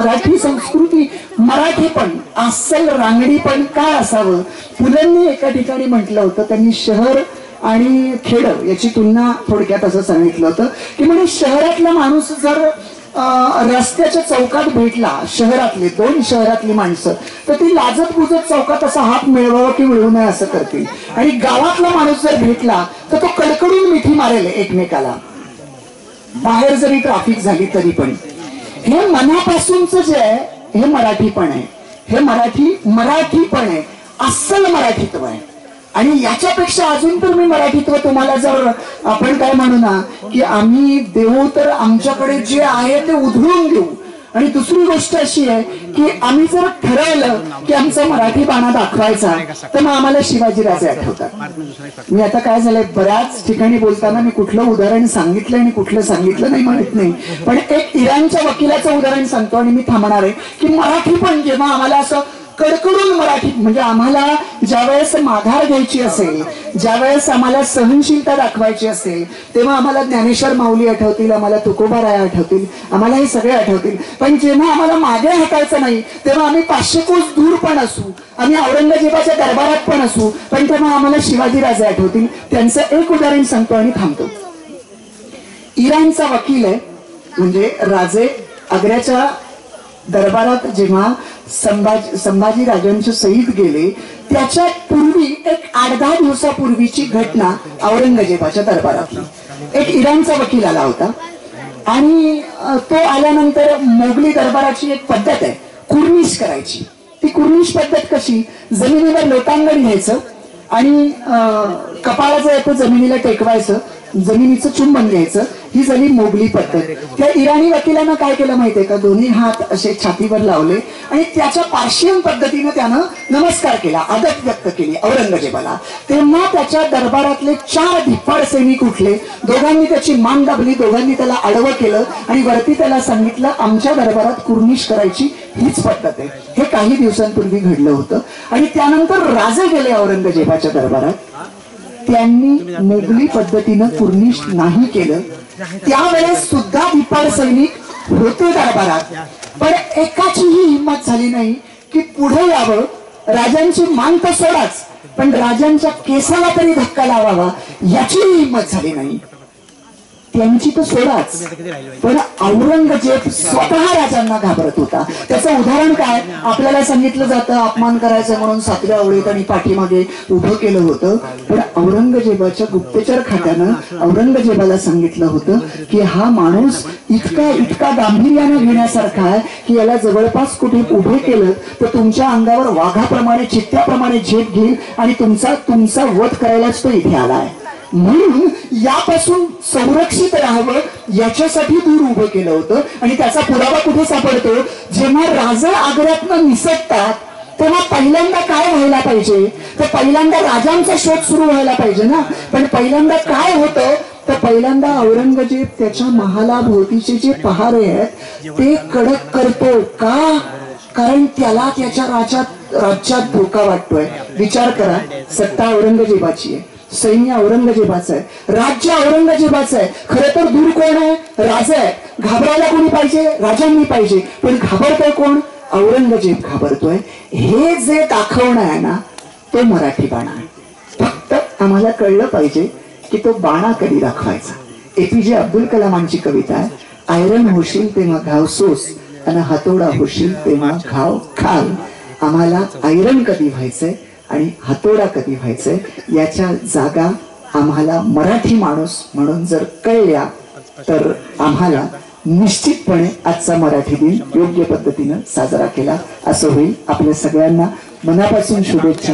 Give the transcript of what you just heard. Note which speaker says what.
Speaker 1: मराठी संस्कृती, मराठीपण, अस्सल रांगडीपण काय असावं. पुलंनी एका ठिकाणी म्हटलं होतं, त्यांनी शहर आणि खेड याची तुलना थोडक्यात असं सांगितलं होतं की म्हणजे शहरातला माणूस जर रस्त्याच्या चौकात भेटला, शहरातली दोन शहरातली माणसं, तर ती लाजत बुजत चौकात असा हात मिळवावा की मिळवू नये असं करतील. आणि गावातला माणूस जर भेटला तर तो कडकडून मिठी मारेल एकमेकाला, बाहेर जरी ट्रॅफिक झाली तरी. पण हे मनापासूनच जे आहे हे मराठीपण आहे, हे मराठीपण आहे, अस्सल मराठीत्व आहे. आणि याच्यापेक्षा अजून तर मी मराठीत्व तुम्हाला जर आपण काय म्हणू ना की आम्ही देऊ तर आमच्याकडे जे आहे ते उधळून देऊ. आणि दुसरी गोष्ट अशी आहे की आम्ही जर ठरवलं की आमचा मराठी बाणा दाखवायचा तर मग आम्हाला शिवाजीराजे आठवतात. मी आता काय झालंय, बऱ्याच ठिकाणी बोलताना मी कुठलं उदाहरण सांगितलं आणि कुठलं सांगितलं नाही माहित नाही, पण एक इराणच्या वकिलाचं उदाहरण सांगतो आणि मी थांबणार आहे की मराठी पण जेव्हा आम्हाला असं कडकडून मराठी, म्हणजे आम्हाला ज्यावेळेस माघार घ्यायची असेल, ज्यावेळेस आम्हाला सहनशीलता दाखवायची असेल, तेव्हा आम्हाला ज्ञानेश्वर माऊली आठवतील, आम्हाला तुकोबाराय आठवतील, आम्हाला हे सगळे आठवतील. पण जेव्हा आम्हाला मागे हटायचं नाही तेव्हा आम्ही 500 कोस दूर पण असू, आम्ही औरंगजेबाच्या दरबारात पण असू, पण तेव्हा आम्हाला शिवाजीराजे आठवतील. त्यांचं एक उदाहरण सांगतो आणि थांबतो. इराणचा वकील आहे, म्हणजे राजे आग्र्याच्या दरबारात जेव्हा संभाजी राजांचे सईद गेले त्याच्या पूर्वी एक 8-10 दिवसापूर्वीची घटना औरंगजेबाच्या दरबारातली. एक इराणचा वकील आला होता आणि तो आल्यानंतर मोगली दरबाराची एक पद्धत आहे कुर्निश करायची. ती कुर्निश पद्धत कशी, जमिनीवर लोटांगण घ्यायचं आणि कपाळाचं येतं जमिनीला टेकवायचं, जमिनीचं चुंबन घ्यायचं. ही झाली मोगली पद्धत. त्या इराणी वकिलानं काय केलं माहितीये का, दोन्ही हात असे छातीवर लावले आणि त्याच्या पार्शियन पद्धतीनं त्यानं नमस्कार केला, आदर व्यक्त केली औरंगजेबाला. तेव्हा त्याच्या दरबारातले 4 धिप्पाड सैनिक उठले, दोघांनी त्याची मान दाबली, दोघांनी त्याला आडवं केलं आणि वरती त्याला सांगितलं आमच्या दरबारात कुर्निश करायची हीच पद्धत आहे. हे काही दिवसांपूर्वी घडलं होतं. आणि त्यानंतर राजे गेले औरंगजेबाच्या दरबारात, त्यांनी मोगली पद्धतीनं कुर्निश नाही केलं. त्यावेळेस सुद्धा धिप्पाड सैनिक होते दरबारात, पण एकाचीही हिंमत झाली नाही की पुढे यावं, राजांची मान तर सोडाच पण राजांच्या केसाला तरी धक्का लावावा याचीही हिंमत झाली नाही. त्यांची तर सोडाच, पण औरंगजेब स्वतः राजांना घाबरत होता. त्याचं उदाहरण काय, आपल्याला सांगितलं जातं अपमान करायचं म्हणून 7व्या ओळीत आणि पाठीमागे उभं केलं होतं, पण औरंगजेबाच्या गुप्तचर खात्यानं औरंगजेबाला सांगितलं होतं की हा माणूस इतका गांभीर्यानं घेण्यासारखा आहे की याला जवळपास कुठे उभे केलं तर तुमच्या अंगावर वाघाप्रमाणे चित्त्याप्रमाणे झेप घेईल आणि तुमचा वध करायलाच तो इथे आलाय. म्हणून यापासून संरक्षित राहावं याच्यासाठी दूर उभं केलं होतं. आणि त्याचा पुरावा कुठे सापडतो, जेव्हा राजे आग्र्यातनं निसटतात तेव्हा पहिल्यांदा काय व्हायला पाहिजे, तर पहिल्यांदा राजांचा शोध सुरू व्हायला पाहिजे ना. पण पहिल्यांदा काय होतं, तर पहिल्यांदा औरंगजेब त्याच्या महालाभोवतीचे जे पहारे आहेत ते कडक करतो. का, कारण त्याला त्याच्या राज्यात धोका वाटतोय. विचार करा, सत्ता औरंगजेबाची आहे, सैन्य औरंगजेबाचं आहे, राज्य औरंगजेबाचं आहे. खरं तर दूर कोण आहे, राजा आहे. घाबरायला कोणी पाहिजे, राजांनी पाहिजे. पण घाबरतोय कोण, औरंगजेब घाबरतोय. हे जे दाखवणं आहे ना तो मराठी बाणा आहे. फक्त आम्हाला कळलं पाहिजे की तो बाणा कधी दाखवायचा. APJ अब्दुल कलामांची कविता आहे, आयरन होशील तेव्हा घाव सोस आणि हातोडा होशील तेव्हा घाव खाल. आम्हाला आयरन कधी व्हायचंय आणि हातोडा कधी व्हायचंय याच्या जागा आम्हाला मराठी माणूस म्हणून जर कळल्या तर आम्हाला निश्चितपणे आजचा मराठी दिन योग्य पद्धतीनं साजरा केला असं होईल. आपल्या सगळ्यांना मनापासून शुभेच्छा.